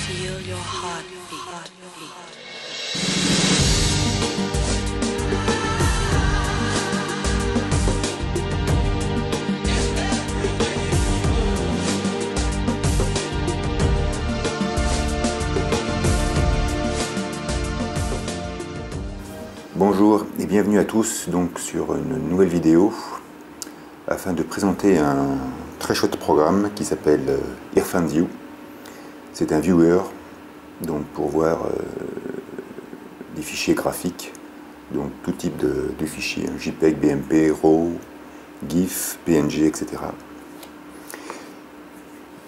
Feel your heartbeat. Bonjour et bienvenue à tous donc sur une nouvelle vidéo afin de présenter un très chouette programme qui s'appelle IrfanView. C'est un viewer donc pour voir des fichiers graphiques, donc tout type de fichiers, JPEG, BMP, RAW, GIF, PNG, etc.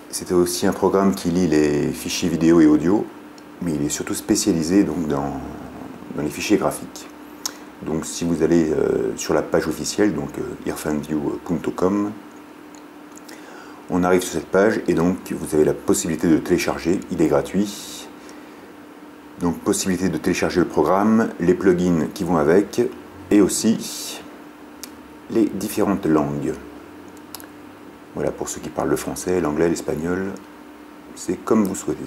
C'est aussi un programme qui lit les fichiers vidéo et audio, mais il est surtout spécialisé donc dans les fichiers graphiques. Donc si vous allez sur la page officielle, donc irfanview.com, on arrive sur cette page et donc vous avez la possibilité de télécharger, il est gratuit. Donc possibilité de télécharger le programme, les plugins qui vont avec et aussi les différentes langues. Voilà, pour ceux qui parlent le français, l'anglais, l'espagnol, c'est comme vous souhaitez.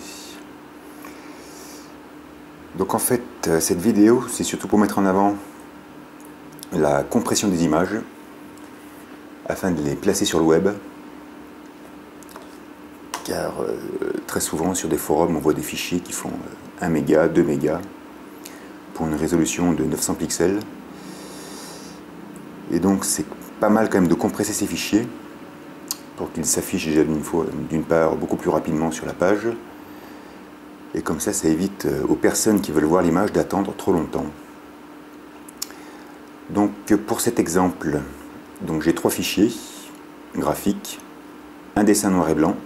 Donc en fait, cette vidéo, c'est surtout pour mettre en avant la compression des images afin de les placer sur le web, car très souvent sur des forums on voit des fichiers qui font 1 méga, 2 mégas pour une résolution de 900 pixels, et donc c'est pas mal quand même de compresser ces fichiers pour qu'ils s'affichent déjà d'une part beaucoup plus rapidement sur la page, et comme ça évite aux personnes qui veulent voir l'image d'attendre trop longtemps. Donc pour cet exemple, j'ai 3 fichiers graphiques, un dessin noir et blanc,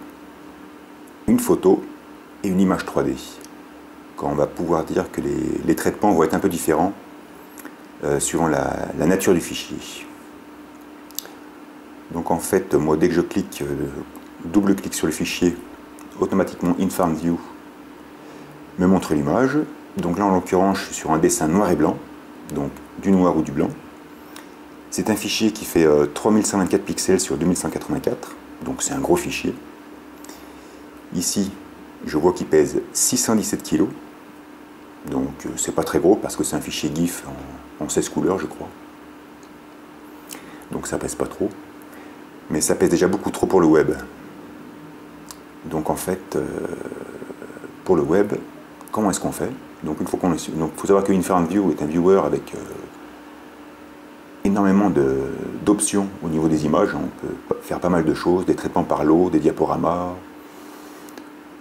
une photo et une image 3D. Quand on va pouvoir dire que les traitements vont être un peu différents suivant la nature du fichier. Donc en fait, moi dès que je clique, double-clique sur le fichier, automatiquement IrfanView me montre l'image. Donc là en l'occurrence je suis sur un dessin noir et blanc, donc du noir ou du blanc. C'est un fichier qui fait 3124 pixels sur 2184, donc c'est un gros fichier. Ici, je vois qu'il pèse 617 kg, donc c'est pas très gros parce que c'est un fichier GIF en 16 couleurs, je crois. Donc ça pèse pas trop, mais ça pèse déjà beaucoup trop pour le web. Donc en fait, pour le web, comment est-ce qu'on fait? Donc il faut savoir que IrfanView est un viewer avec énormément d'options au niveau des images. On peut faire pas mal de choses, des traitements par lot, des diaporamas,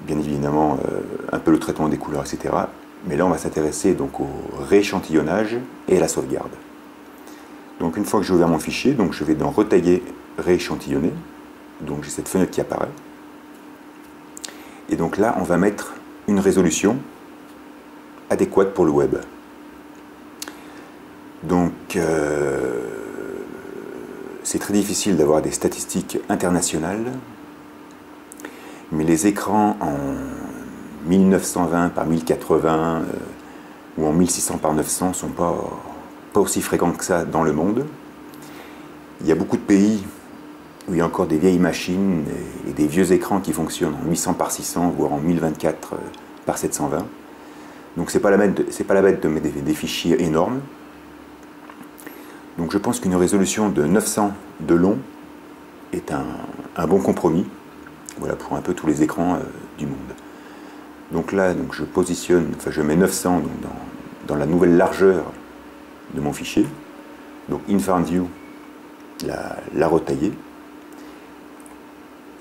bien évidemment un peu le traitement des couleurs, etc. Mais là on va s'intéresser donc au rééchantillonnage et à la sauvegarde. Donc une fois que j'ai ouvert mon fichier, donc je vais dans retailler, rééchantillonner. Donc j'ai cette fenêtre qui apparaît. Et donc là on va mettre une résolution adéquate pour le web. Donc c'est très difficile d'avoir des statistiques internationales, mais les écrans en 1920 par 1080 ou en 1600 par 900 sont pas aussi fréquents que ça dans le monde. Il y a beaucoup de pays où il y a encore des vieilles machines et des vieux écrans qui fonctionnent en 800 par 600 voire en 1024 par 720. Donc c'est pas la bête de mettre des fichiers énormes. Donc je pense qu'une résolution de 900 de long est un bon compromis. Voilà, pour un peu tous les écrans du monde. Donc là, je positionne, je mets 900 dans la nouvelle largeur de mon fichier. Donc IrfanView l'a retaillé.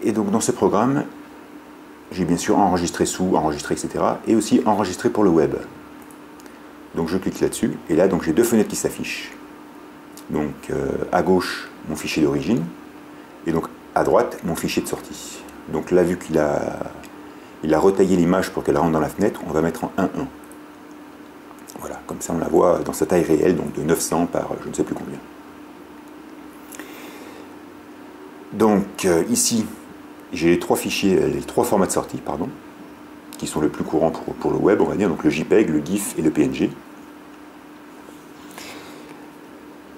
Et donc dans ce programme, j'ai bien sûr enregistré enregistré, etc. et aussi enregistré pour le web. Donc je clique là-dessus, et là j'ai 2 fenêtres qui s'affichent. Donc à gauche, mon fichier d'origine, et donc à droite, mon fichier de sortie. Donc là, vu qu'il a retaillé l'image pour qu'elle rentre dans la fenêtre, on va mettre en 1.1. Voilà, comme ça on la voit dans sa taille réelle, donc de 900 par je ne sais plus combien. Donc ici, j'ai les 3 fichiers, les 3 formats de sortie, pardon, qui sont les plus courants pour le web, on va dire, donc le JPEG, le GIF et le PNG.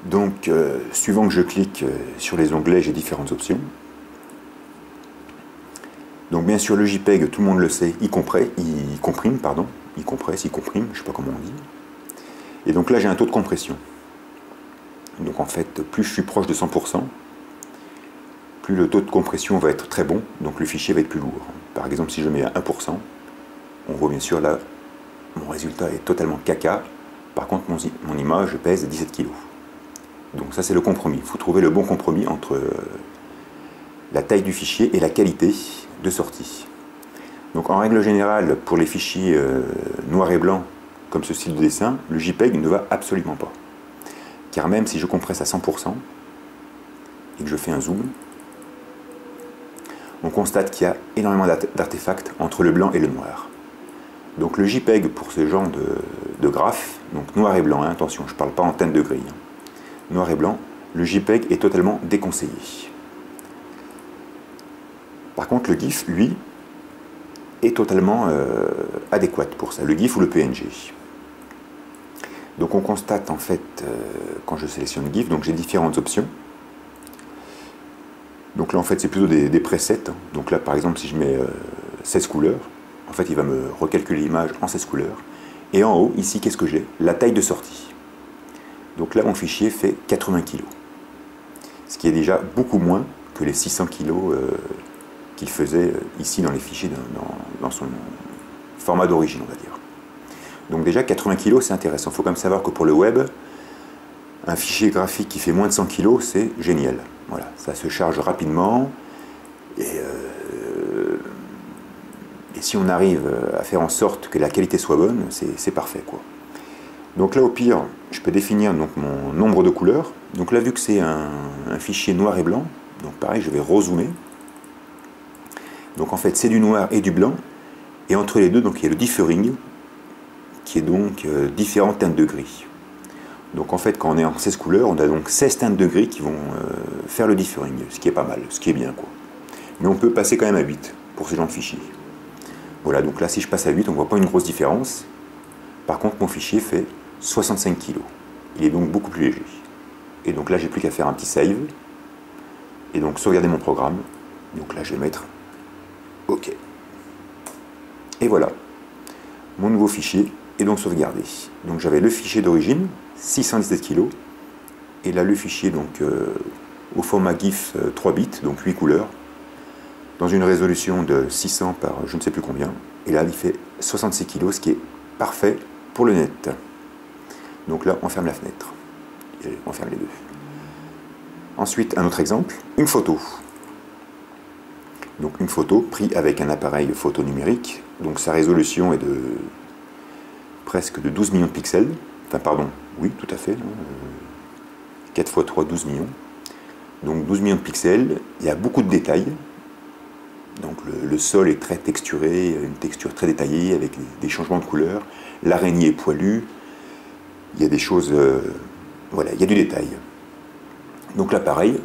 Donc, suivant que je clique sur les onglets, j'ai différentes options. Donc bien bien sûr, le JPEG, tout le monde le sait, il comprime, pardon. Il compresse, il comprime, je ne sais pas comment on dit. Et donc là, j'ai un taux de compression. Donc en fait, plus je suis proche de 100%, plus le taux de compression va être très bon, donc le fichier va être plus lourd. Par exemple, si je mets à 1%, on voit bien sûr là, mon résultat est totalement caca. Par contre, mon image pèse 17 kg. Donc ça, c'est le compromis. Il faut trouver le bon compromis entre la taille du fichier et la qualité de sortie. Donc en règle générale, pour les fichiers noir et blanc, comme ce style de dessin, le JPEG ne va absolument pas. Car même si je compresse à 100% et que je fais un zoom, on constate qu'il y a énormément d'artefacts entre le blanc et le noir. Donc le JPEG pour ce genre de graphe, donc noir et blanc, hein, attention, je ne parle pas en teinte de gris, hein, noir et blanc, le JPEG est totalement déconseillé. Par contre, le GIF, lui, est totalement adéquat pour ça, le GIF ou le PNG. Donc on constate en fait, quand je sélectionne GIF, donc j'ai différentes options. Donc là en fait c'est plutôt des presets. Donc là par exemple si je mets 16 couleurs, en fait il va me recalculer l'image en 16 couleurs. Et en haut, ici, qu'est-ce que j'ai? La taille de sortie. Donc là mon fichier fait 80 kg. Ce qui est déjà beaucoup moins que les 600 kg qu'il faisait ici dans les fichiers, dans son format d'origine, on va dire. Donc déjà 80 kg c'est intéressant. Il faut quand même savoir que pour le web, un fichier graphique qui fait moins de 100 kg, c'est génial. Voilà, ça se charge rapidement. Et si on arrive à faire en sorte que la qualité soit bonne, c'est parfait, quoi. Donc là au pire, je peux définir donc, mon nombre de couleurs. Donc là vu que c'est un fichier noir et blanc, donc pareil je vais rezoomer. Donc en fait c'est du noir et du blanc. Et entre les deux, donc il y a le differing, qui est donc différentes teintes de gris. Donc en fait, quand on est en 16 couleurs, on a donc 16 teintes de gris qui vont faire le differing, ce qui est pas mal, ce qui est bien, quoi. Mais on peut passer quand même à 8 pour ce genre de fichier. Voilà, donc là si je passe à 8, on ne voit pas une grosse différence. Par contre, mon fichier fait 65 kg. Il est donc beaucoup plus léger. Et donc là, j'ai plus qu'à faire un petit save. Et donc sauvegarder mon programme. Donc là, je vais mettre OK. Et voilà. Mon nouveau fichier est donc sauvegardé. Donc j'avais le fichier d'origine, 617 kg, et là le fichier donc au format GIF 3 bits, donc 8 couleurs, dans une résolution de 600 par je ne sais plus combien, et là il fait 66 kg, ce qui est parfait pour le net. Donc là on ferme la fenêtre, et on ferme les deux. Ensuite un autre exemple, une photo. Donc une photo prise avec un appareil photo numérique, donc sa résolution est de presque de 12 millions de pixels, enfin pardon, oui tout à fait, 4 x 3, 12 millions, donc 12 millions de pixels, il y a beaucoup de détails, donc le sol est très texturé, une texture très détaillée avec des changements de couleur, l'araignée est poilue, il y a des choses, voilà, il y a du détail. Donc là pareil,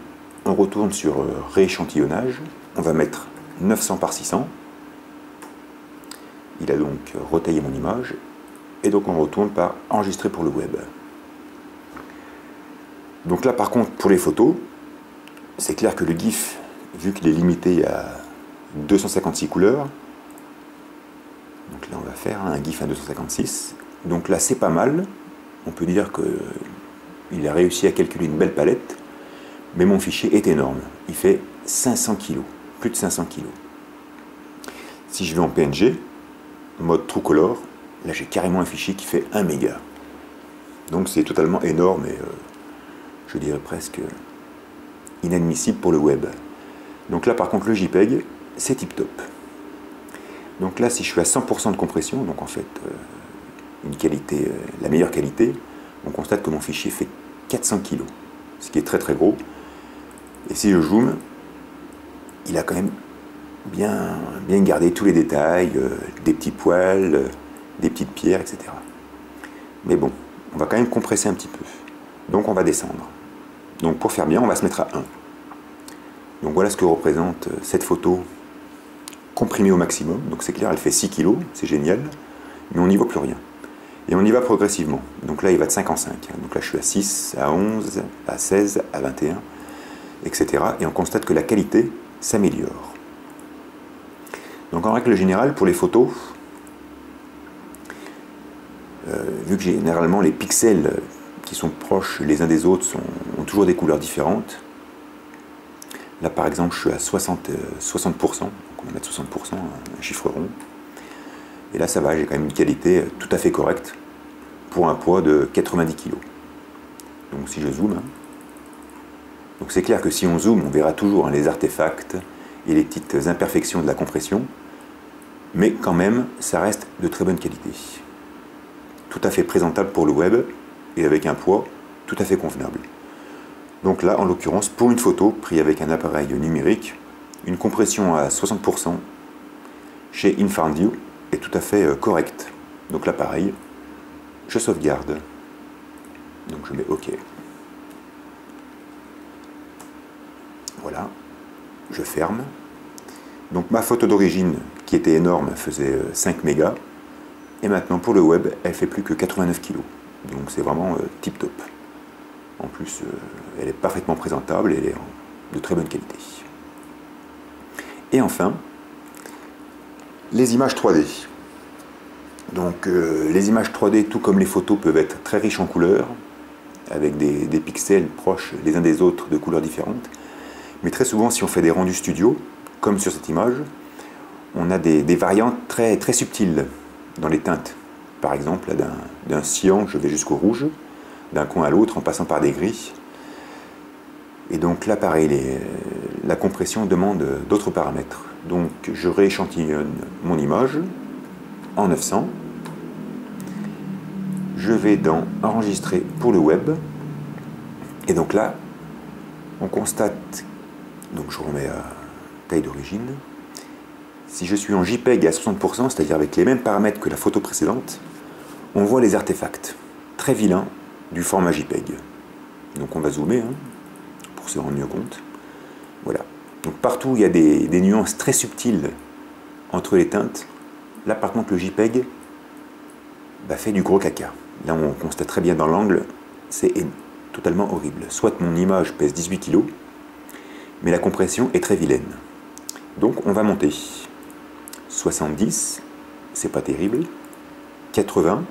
on retourne sur rééchantillonnage, on va mettre 900 par 600, il a donc retaillé mon image, et donc on retourne par enregistrer pour le web. Donc là par contre pour les photos, c'est clair que le GIF, vu qu'il est limité à 256 couleurs, donc là on va faire un GIF à 256, donc là c'est pas mal, on peut dire qu'il a réussi à calculer une belle palette, mais mon fichier est énorme, il fait 500 kg, plus de 500 kg. Si je vais en PNG, mode True Color, là j'ai carrément un fichier qui fait 1 méga. Donc c'est totalement énorme et je dirais presque inadmissible pour le web. Donc là par contre le JPEG, c'est tip top. Donc là si je suis à 100% de compression, donc en fait une qualité, la meilleure qualité, on constate que mon fichier fait 400 kg, ce qui est très très gros. Et si je zoome, il a quand même bien gardé tous les détails, des petits poils, des petites pierres, etc. Mais bon, on va quand même compresser un petit peu. Donc on va descendre. Donc pour faire bien, on va se mettre à 1. Donc voilà ce que représente cette photo comprimée au maximum. Donc c'est clair, elle fait 6 kg, c'est génial, mais on n'y voit plus rien. Et on y va progressivement. Donc là, il va de 5 en 5. Donc là, je suis à 6, à 11, à 16, à 21, etc. Et on constate que la qualité s'améliore. Donc en règle générale, pour les photos, vu que généralement les pixels qui sont proches les uns des autres ont toujours des couleurs différentes, là par exemple je suis à 60%, donc on va mettre 60%, un chiffre rond, et là ça va, j'ai quand même une qualité tout à fait correcte pour un poids de 90 kg. Donc si je zoome, donc c'est clair que si on zoome, on verra toujours les artefacts et les petites imperfections de la compression, mais quand même ça reste de très bonne qualité. Tout à fait présentable pour le web et avec un poids tout à fait convenable. Donc là, en l'occurrence, pour une photo prise avec un appareil numérique, une compression à 60% chez InFarmView est tout à fait correcte. Donc là, pareil, je sauvegarde. Donc je mets OK. Voilà, je ferme. Donc ma photo d'origine, qui était énorme, faisait 5 mégas. Et maintenant, pour le web, elle fait plus que 89 kg. Donc c'est vraiment tip top. En plus, elle est parfaitement présentable et elle est de très bonne qualité. Et enfin, les images 3D. Donc les images 3D, tout comme les photos, peuvent être très riches en couleurs, avec des pixels proches les uns des autres de couleurs différentes. Mais très souvent, si on fait des rendus studio, comme sur cette image, on a des variantes très, très subtiles dans les teintes. Par exemple, d'un cyan, je vais jusqu'au rouge, d'un coin à l'autre en passant par des gris. Et donc là, pareil, la compression demande d'autres paramètres. Donc je rééchantillonne mon image en 900. Je vais dans Enregistrer pour le web. Et donc là, on constate, donc je remets à taille d'origine. Si je suis en JPEG à 60%, c'est-à-dire avec les mêmes paramètres que la photo précédente, on voit les artefacts très vilains du format JPEG. Donc on va zoomer pour se rendre mieux compte. Voilà. Donc partout il y a des nuances très subtiles entre les teintes. Là par contre le JPEG fait du gros caca. Là on constate très bien dans l'angle, c'est totalement horrible. Soit mon image pèse 18 kg, mais la compression est très vilaine. Donc on va monter. 70, c'est pas terrible. 80,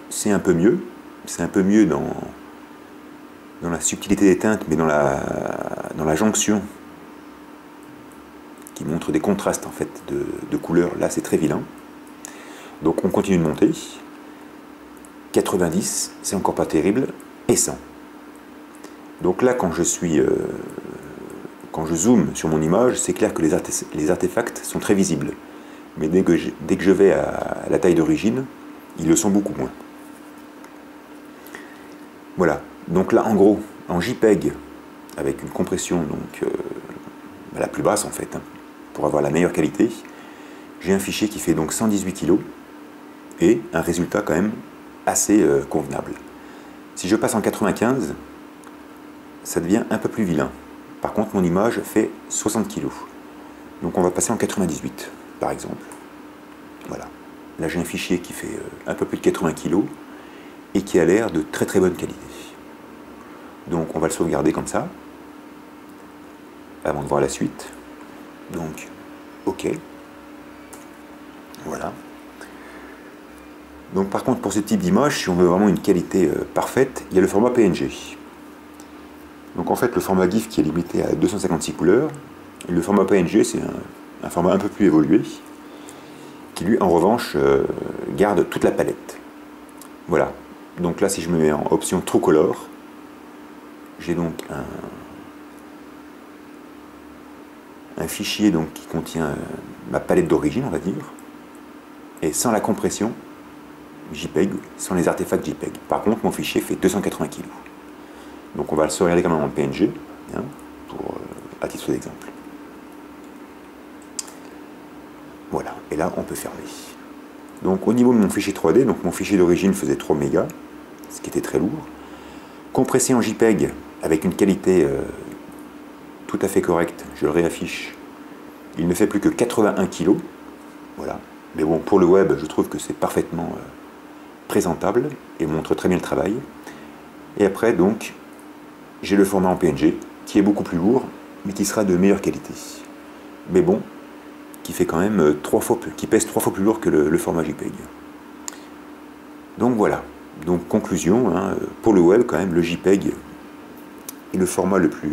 c'est un peu mieux. C'est un peu mieux dans la subtilité des teintes, mais dans la jonction qui montre des contrastes en fait de couleurs. Là, c'est très vilain. Donc on continue de monter. 90, c'est encore pas terrible. Et 100. Donc là, quand je zoome sur mon image, c'est clair que les artefacts sont très visibles. Mais dès que je vais à la taille d'origine, ils le sont beaucoup moins. Voilà. Donc là, en gros, en JPEG, avec une compression la plus basse en fait, pour avoir la meilleure qualité, j'ai un fichier qui fait donc 118 kg et un résultat quand même assez convenable. Si je passe en 95, ça devient un peu plus vilain. Par contre, mon image fait 60 kg. Donc on va passer en 98, par exemple. Voilà. Là, j'ai un fichier qui fait un peu plus de 80 kg et qui a l'air de très très bonne qualité. Donc on va le sauvegarder comme ça, avant de voir la suite. Donc, OK. Voilà. Donc par contre, pour ce type d'image, si on veut vraiment une qualité parfaite, il y a le format PNG. Donc en fait, le format GIF qui est limité à 256 couleurs, et le format PNG, c'est un format un peu plus évolué, qui lui, en revanche, garde toute la palette. Voilà. Donc là, si je me mets en option True Color, j'ai donc un fichier donc, qui contient ma palette d'origine, on va dire, et sans la compression JPEG, sans les artefacts JPEG. Par contre, mon fichier fait 280 kg. Donc on va le sauvegarder quand même en PNG, à titre d'exemple. Voilà, et là on peut fermer. Donc au niveau de mon fichier 3D, donc mon fichier d'origine faisait 3 mégas, ce qui était très lourd. Compressé en JPEG avec une qualité tout à fait correcte, je le réaffiche, il ne fait plus que 81 kg. Voilà. Mais bon, pour le web, je trouve que c'est parfaitement présentable et montre très bien le travail. Et après, donc, j'ai le format en PNG qui est beaucoup plus lourd, mais qui sera de meilleure qualité. Mais bon, qui fait quand même qui pèse 3 fois plus lourd que le format JPEG. Donc voilà. Donc conclusion, hein, pour le web quand même, le JPEG est le format le plus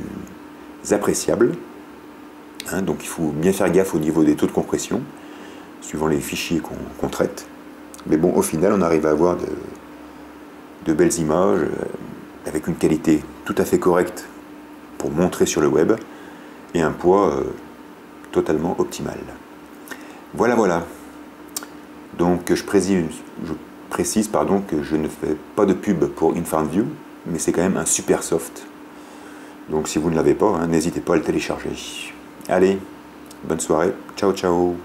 appréciable. Hein, donc il faut bien faire gaffe au niveau des taux de compression, suivant les fichiers qu'on traite. Mais bon, au final, on arrive à avoir de belles images avec une qualité tout à fait correcte pour montrer sur le web et un poids totalement optimal. Voilà, voilà. Donc je précise pardon, que je ne fais pas de pub pour InFarmView, mais c'est quand même un super soft. Donc si vous ne l'avez pas, hein, n'hésitez pas à le télécharger. Allez, bonne soirée, ciao ciao.